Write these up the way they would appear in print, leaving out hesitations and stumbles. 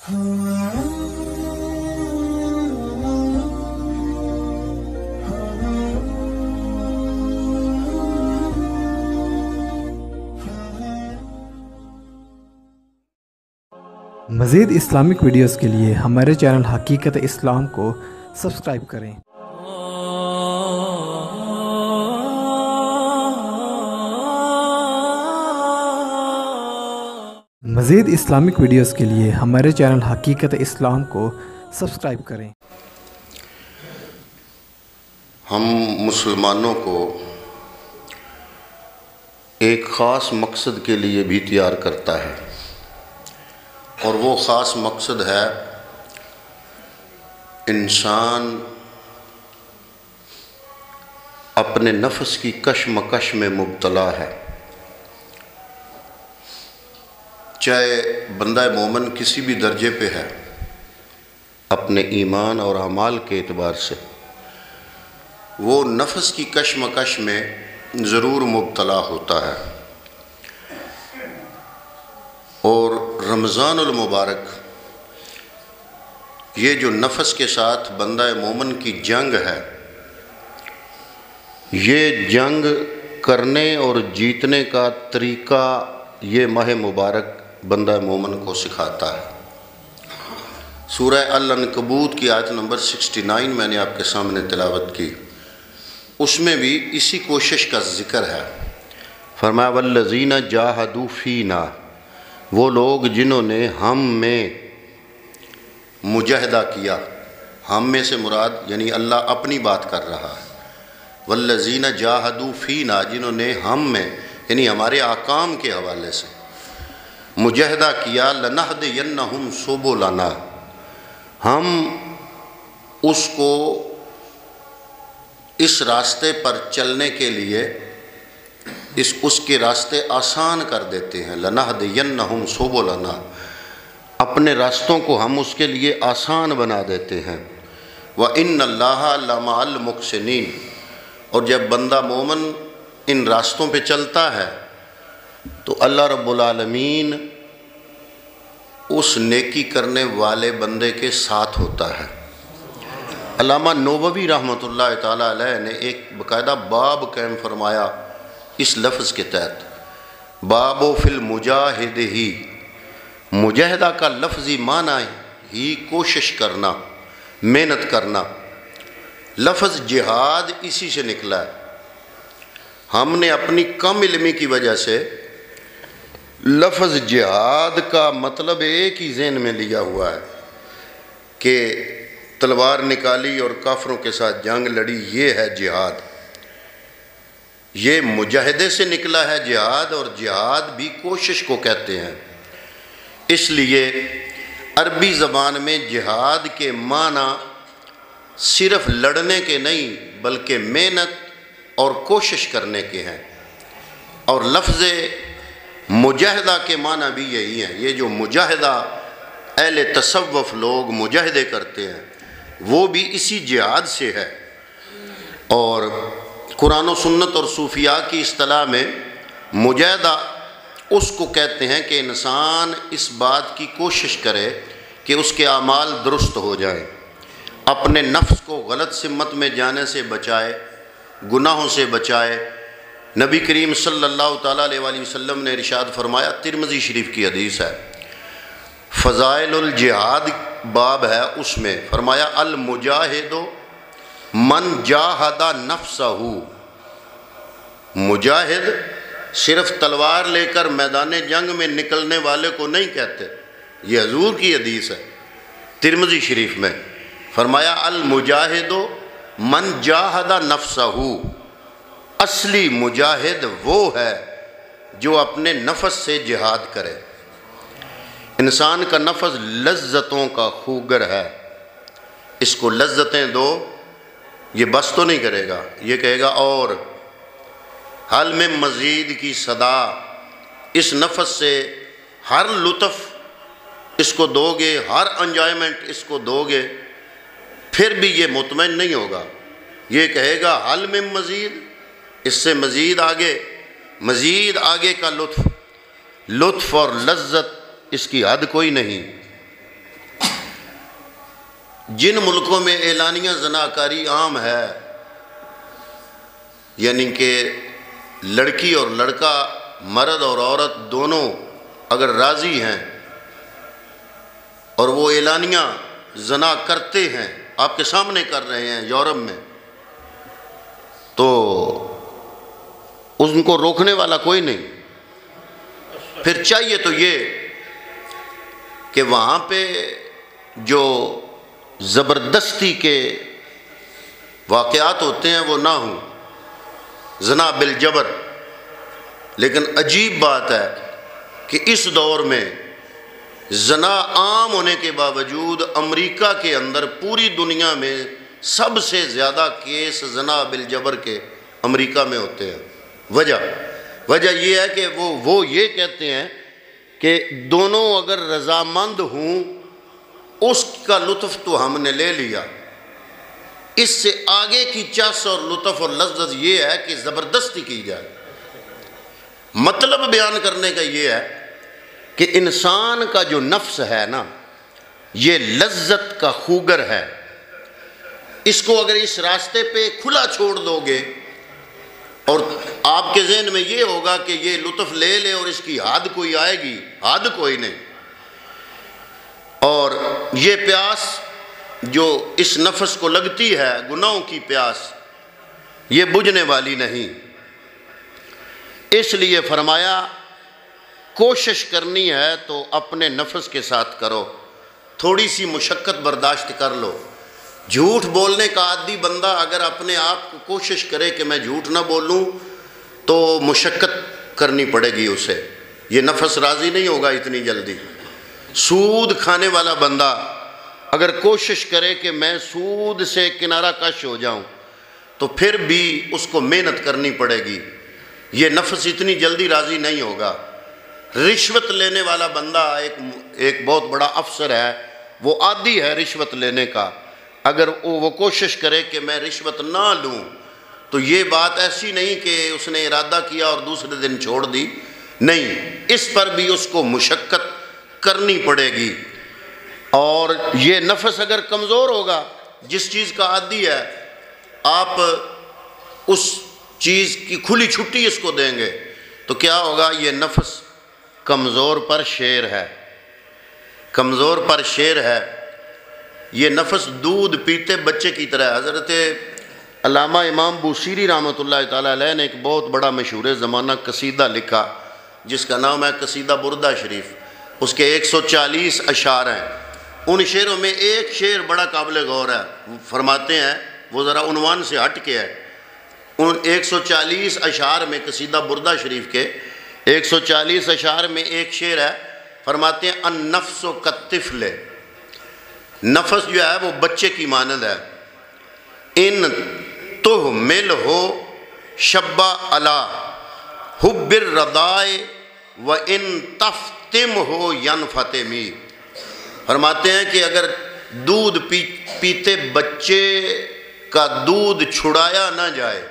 مزید Islamic videos کے لیے ہمارے چینل حقیقت اسلام کو سبسکرائب کریں۔ مزید اسلامک ویڈیوز کے لیے ہمارے چینل حقیقت اسلام کو سبسکرائب کریں۔ ہم مسلمانوں کو ایک خاص مقصد کے لیے بھی تیار کرتا ہے، اور وہ خاص مقصد ہے انسان اپنے نفس کی کشمکش میں مبتلا ہے۔ چاہے بندہ مومن کسی بھی درجے پہ ہے، اپنے ایمان اور اعمال کے اعتبار سے وہ نفس کی کشمکش میں ضرور مبتلا ہوتا ہے۔ اور رمضان المبارک یہ جو نفس کے ساتھ بندہ مومن کی جنگ ہے، یہ جنگ کرنے اور جیتنے کا طریقہ یہ ماہ مبارک بندہ مومن کو سکھاتا ہے۔ سورہ العنکبوت کی آیت نمبر 69 میں نے آپ کے سامنے تلاوت کی، اس میں بھی اسی کوشش کا ذکر ہے۔ فرمایا والذین جاہدوا فینا، وہ لوگ جنہوں نے ہم میں مجاہدہ کیا۔ ہم میں سے مراد یعنی اللہ اپنی بات کر رہا ہے۔ والذین جاہدوا فینا، جنہوں نے ہم میں یعنی ہمارے احکام کے حوالے سے مجاہدہ کیا، لنہدینہم سبلنا، ہم اس کو اس راستے پر چلنے کے لیے اس کے راستے آسان کر دیتے ہیں۔ لنہدینہم سبلنا، اپنے راستوں کو ہم اس کے لیے آسان بنا دیتے ہیں۔ وَإِنَّ اللَّهَ لَمَعَ الْمُحْسِنِينَ، اور جب بندہ مومن ان راستوں پہ چلتا ہے تو اللہ رب العالمین اس نیکی کرنے والے بندے کے ساتھ ہوتا ہے۔ علامہ نووی رحمۃ اللہ تعالیٰ علیہ نے ایک باقاعدہ باب قائم فرمایا اس لفظ کے تحت، باب فی المجاہد ہی، مجاہدہ کا لفظی معنی ہی کوشش کرنا، محنت کرنا۔ لفظ جہاد اسی سے نکلا ہے۔ ہم نے اپنی کم علمی کی وجہ سے لفظ جہاد کا مطلب ایک ہی ذہن میں لیا ہوا ہے کہ تلوار نکالی اور کافروں کے ساتھ جنگ لڑی، یہ ہے جہاد۔ یہ مجاہدے سے نکلا ہے جہاد، اور جہاد بھی کوشش کو کہتے ہیں۔ اس لیے عربی زبان میں جہاد کے معنی صرف لڑنے کے نہیں بلکہ محنت اور کوشش کرنے کے ہیں۔ اور لفظ مجاہدہ کے معنی بھی یہی ہیں۔ یہ جو مجاہدہ اہل تصوف لوگ مجاہدے کرتے ہیں وہ بھی اسی جہاد سے ہے۔ اور قرآن و سنت اور صوفیاء کی اصطلاح میں مجاہدہ اس کو کہتے ہیں کہ انسان اس بات کی کوشش کرے کہ اس کے اعمال درست ہو جائیں، اپنے نفس کو غلط سمت میں جانے سے بچائے، گناہوں سے بچائے۔ نبی کریم صلی اللہ تعالیٰ علیہ وآلہ وسلم نے ارشاد فرمایا، ترمذی شریف کی حدیث ہے، فضائل الجہاد باب ہے، اس میں فرمایا المجاہد من جاہد نفسہ، مجاہد صرف تلوار لے کر میدان جنگ میں نکلنے والے کو نہیں کہتے، یہ حضور کی حدیث ہے ترمذی شریف میں۔ فرمایا المجاہد من جاہد نفسہ، اصلی مجاہد وہ ہے جو اپنے نفس سے جہاد کرے۔ انسان کا نفس لذتوں کا خوگر ہے، اس کو لذتیں دو، یہ بس تو نہیں کرے گا، یہ کہے گا اور حل میں مزید کی صدا۔ اس نفس سے ہر لطف اس کو دو گے، ہر انجوائمنٹ اس کو دو گے، پھر بھی یہ مطمئن نہیں ہوگا، یہ کہے گا حل میں مزید، اس سے مزید آگے کا لطف اور لذت اس کی حد کوئی نہیں۔ جن ملکوں میں اعلانیہ زناکاری عام ہے، یعنی کہ لڑکی اور لڑکا، مرد اور عورت دونوں اگر راضی ہیں اور وہ اعلانیہ زنا کرتے ہیں، آپ کے سامنے کر رہے ہیں یورپ میں، تو ان کو روکنے والا کوئی نہیں۔ پھر چاہیے تو یہ کہ وہاں پہ جو زبردستی کے واقعات ہوتے ہیں وہ نہ ہوں، زنا بالجبر۔ لیکن عجیب بات ہے کہ اس دور میں زنا عام ہونے کے باوجود امریکہ کے اندر پوری دنیا میں سب سے زیادہ کیس زنا بالجبر کے امریکہ میں ہوتے ہیں۔ وجہ یہ ہے کہ وہ یہ کہتے ہیں کہ دونوں اگر رضامند ہوں، اس کا لطف تو ہم نے لے لیا، اس سے آگے کی چس اور لطف اور لذت یہ ہے کہ زبردستی کی جائے۔ مطلب بیان کرنے کا یہ ہے کہ انسان کا جو نفس ہے نا، یہ لذت کا خوگر ہے۔ اس کو اگر اس راستے پہ کھلا چھوڑ دو گے اور آپ کے ذہن میں یہ ہوگا کہ یہ لطف لے لے اور اس کی حد کوئی آئے گی، حد کوئی نہیں۔ اور یہ پیاس جو اس نفس کو لگتی ہے، گناہوں کی پیاس، یہ بجھنے والی نہیں۔ اس لیے فرمایا کوشش کرنی ہے تو اپنے نفس کے ساتھ کرو، تھوڑی سی مشقت برداشت کر لو۔ جھوٹ بولنے کا عادی بندہ اگر اپنے آپ کو کوشش کرے کہ میں جھوٹ نہ بولوں تو مشقت کرنی پڑے گی اسے، یہ نفس راضی نہیں ہوگا اتنی جلدی۔ سود کھانے والا بندہ اگر کوشش کرے کہ میں سود سے کنارہ کش ہو جاؤں تو پھر بھی اس کو محنت کرنی پڑے گی، یہ نفس اتنی جلدی راضی نہیں ہوگا۔ رشوت لینے والا بندہ ایک بہت بڑا افسر ہے، وہ عادی ہے رشوت لینے کا، اگر وہ کوشش کرے کہ میں رشوت نہ لوں تو یہ بات ایسی نہیں کہ اس نے ارادہ کیا اور دوسرے دن چھوڑ دی، نہیں، اس پر بھی اس کو مشقت کرنی پڑے گی۔ اور یہ نفس اگر کمزور ہوگا، جس چیز کا عادی ہے، آپ اس چیز کی کھلی چھٹی اس کو دیں گے تو کیا ہوگا؟ یہ نفس کمزور پر شیر ہے، کمزور پر شیر ہے۔ یہ نفس دودھ پیتے بچے کی طرح ہے۔ حضرت علامہ امام بوصیری رحمۃ اللہ تعالیٰ علیہ نے ایک بہت بڑا مشہور زمانہ قصیدہ لکھا جس کا نام ہے قصیدہ بردہ شریف۔ اس کے 140 اشعار ہیں، ان شعروں میں ایک شعر بڑا قابل غور ہے، فرماتے ہیں، وہ ذرا عنوان سے ہٹ کے ہے۔ ان 140 اشعار میں قصیدہ بردہ شریف کے 140 اشعار میں ایک شعر ہے، فرماتے ہیں النفس کالطفل، نفس جو ہے وہ بچے کی مانند ہے، ان تہمل ہو شبہ علی حب الرضاء و ان تفتم ہو ینفتمی۔ فرماتے ہیں کہ اگر دودھ پیتے بچے کا دودھ چھڑایا نہ جائے،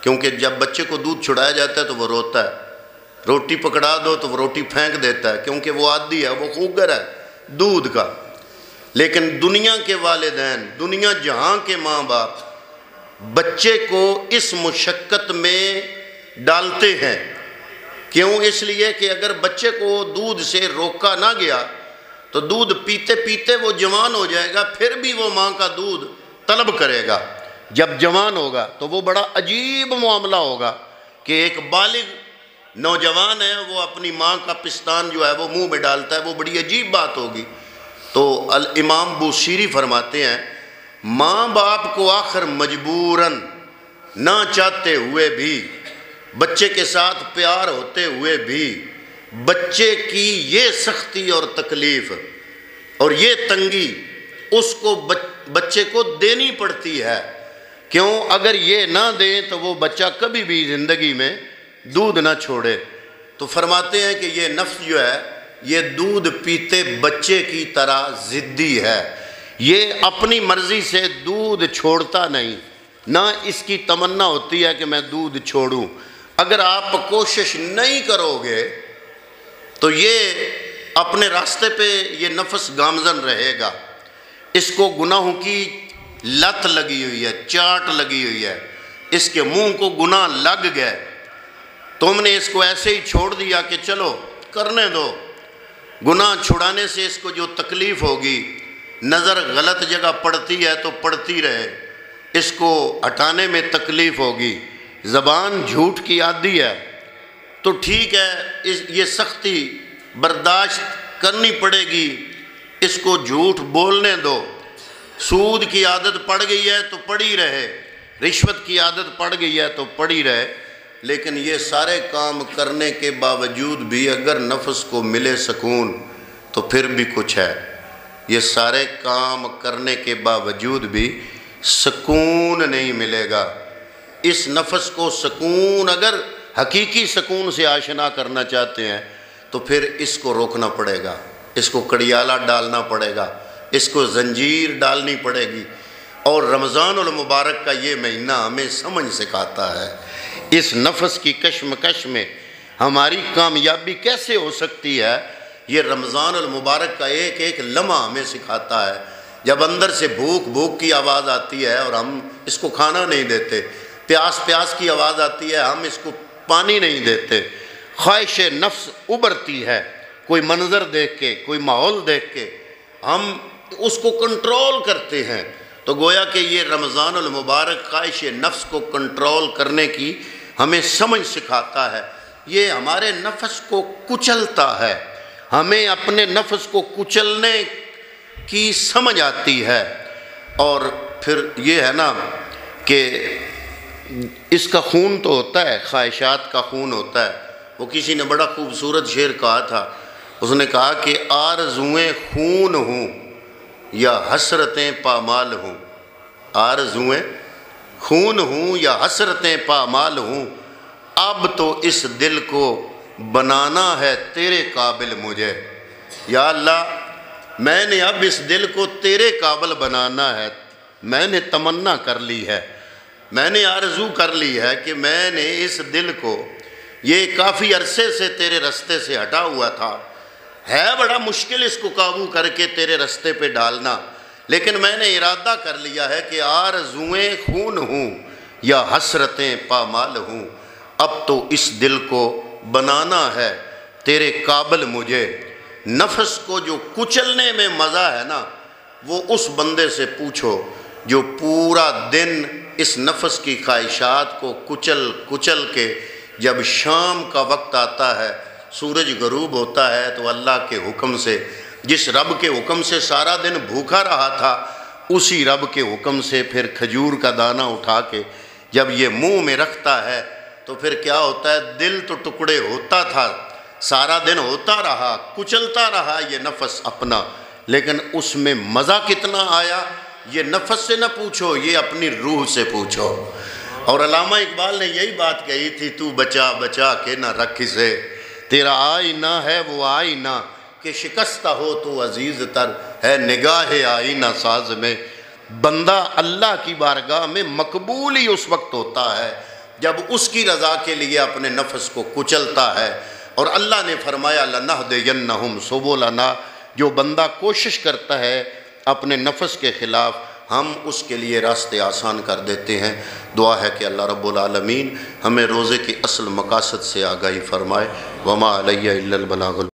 کیونکہ جب بچے کو دودھ چھڑایا جاتا ہے تو وہ روتا ہے، روٹی پکڑا دو تو وہ روٹی پھینک دیتا ہے، کیونکہ وہ عادی ہے، وہ خوگر ہے دودھ کا۔ لیکن دنیا کے والدین، دنیا جہاں کے ماں باپ بچے کو اس مشقت میں ڈالتے ہیں، کیوں؟ اس لیے کہ اگر بچے کو دودھ سے روکا نہ گیا تو دودھ پیتے پیتے وہ جوان ہو جائے گا، پھر بھی وہ ماں کا دودھ طلب کرے گا۔ جب جوان ہوگا تو وہ بڑا عجیب معاملہ ہوگا کہ ایک بالغ نوجوان ہے، وہ اپنی ماں کا پستان جو ہے وہ منہ میں ڈالتا ہے، وہ بڑی عجیب بات ہوگی۔ تو الامام بوصیری فرماتے ہیں ماں باپ کو آخر مجبوراً نہ چاہتے ہوئے بھی، بچے کے ساتھ پیار ہوتے ہوئے بھی، بچے کی یہ سختی اور تکلیف اور یہ تنگی اس کو بچے کو دینی پڑتی ہے، کیوں؟ اگر یہ نہ دیں تو وہ بچہ کبھی بھی زندگی میں دودھ نہ چھوڑے۔ تو فرماتے ہیں کہ یہ نفس جو ہے یہ دودھ پیتے بچے کی طرح ضدی ہے، یہ اپنی مرضی سے دودھ چھوڑتا نہیں، نہ اس کی تمنا ہوتی ہے کہ میں دودھ چھوڑوں۔ اگر آپ کوشش نہیں کرو گے تو یہ اپنے راستے پہ یہ نفس گامزن رہے گا۔ اس کو گناہوں کی لت لگی ہوئی ہے، چاٹ لگی ہوئی ہے، اس کے منہ کو گناہ لگ گئے، تم نے اس کو ایسے ہی چھوڑ دیا کہ چلو کرنے دو، گناہ چھڑانے سے اس کو جو تکلیف ہوگی، نظر غلط جگہ پڑتی ہے تو پڑتی رہے، اس کو ہٹانے میں تکلیف ہوگی، زبان جھوٹ کی عادی ہے تو ٹھیک ہے، یہ سختی برداشت کرنی پڑے گی، اس کو جھوٹ بولنے دو، سود کی عادت پڑ گئی ہے تو پڑی رہے، رشوت کی عادت پڑ گئی ہے تو پڑی رہے، لیکن یہ سارے کام کرنے کے باوجود بھی اگر نفس کو ملے سکون تو پھر بھی کچھ ہے۔ یہ سارے کام کرنے کے باوجود بھی سکون نہیں ملے گا۔ اس نفس کو سکون، اگر حقیقی سکون سے آشنا کرنا چاہتے ہیں تو پھر اس کو روکنا پڑے گا، اس کو کڑیالہ ڈالنا پڑے گا، اس کو زنجیر ڈالنی پڑے گی۔ اور رمضان المبارک کا یہ مہینہ ہمیں سمجھ سکھاتا ہے اس نفس کی کشمکش میں ہماری کامیابی کیسے ہو سکتی ہے۔ یہ رمضان المبارک کا ایک ایک لمحہ ہمیں سکھاتا ہے۔ جب اندر سے بھوک کی آواز آتی ہے اور ہم اس کو کھانا نہیں دیتے، پیاس کی آواز آتی ہے، ہم اس کو پانی نہیں دیتے، خواہش نفس ابھرتی ہے، کوئی منظر دیکھ کے، کوئی ماحول دیکھ کے ہم اس کو کنٹرول کرتے ہیں، تو گویا کہ یہ رمضان المبارک خواہش نفس کو کنٹرول کرنے کی ہمیں سمجھ سکھاتا ہے۔ یہ ہمارے نفس کو کچلتا ہے، ہمیں اپنے نفس کو کچلنے کی سمجھ آتی ہے۔ اور پھر یہ ہے نا کہ اس کا خون تو ہوتا ہے، خواہشات کا خون ہوتا ہے۔ وہ کسی نے بڑا خوبصورت شعر کہا تھا، اس نے کہا کہ آرزوئیں خون ہوں یا حسرتیں پامال ہوں، آرزوئیں خون ہوں یا حسرتیں پامال ہوں، اب تو اس دل کو بنانا ہے تیرے قابل مجھے۔ یا اللہ، میں نے اب اس دل کو تیرے قابل بنانا ہے، میں نے تمنا کر لی ہے، میں نے آرزو کر لی ہے کہ میں نے اس دل کو، یہ کافی عرصے سے تیرے رستے سے ہٹا ہوا تھا، ہے بڑا مشکل اس کو قابو کر کے تیرے رستے پہ ڈالنا، لیکن میں نے ارادہ کر لیا ہے کہ آرزوئیں خون ہوں یا حسرتیں پامال ہوں، اب تو اس دل کو بنانا ہے تیرے قابل مجھے۔ نفس کو جو کچلنے میں مزہ ہے نا، وہ اس بندے سے پوچھو جو پورا دن اس نفس کی خواہشات کو کچل کے جب شام کا وقت آتا ہے، سورج غروب ہوتا ہے تو اللہ کے حکم سے، جس رب کے حکم سے سارا دن بھوکا رہا تھا، اسی رب کے حکم سے پھر کھجور کا دانہ اٹھا کے جب یہ منہ میں رکھتا ہے تو پھر کیا ہوتا ہے، دل تو ٹکڑے ہوتا تھا، سارا دن ہوتا رہا، کچلتا رہا یہ نفس اپنا، لیکن اس میں مزہ کتنا آیا یہ نفس سے نہ پوچھو، یہ اپنی روح سے پوچھو۔ اور علامہ اقبال نے یہی بات کہی تھی، تو بچا بچا کے نہ رکھ اسے، تیرا آئینہ ہے وہ آئینہ کہ شکستہ ہو تو عزیز تر ہے نگاہ آئینہ ساز میں۔ بندہ اللہ کی بارگاہ میں مقبول ہی اس وقت ہوتا ہے جب اس کی رضا کے لیے اپنے نفس کو کچلتا ہے۔ اور اللہ نے فرمایا لَنَهْدِيَنَّهُمْ سُبُلَنَا، جو بندہ کوشش کرتا ہے اپنے نفس کے خلاف، ہم اس کے لیے راستے آسان کر دیتے ہیں۔ دعا ہے کہ اللہ رب العالمین ہمیں روزے کے اصل مقاصد سے آگاہی فرمائے۔ وَمَا عَلَيَّ إِلَّا الْبَلَاغُ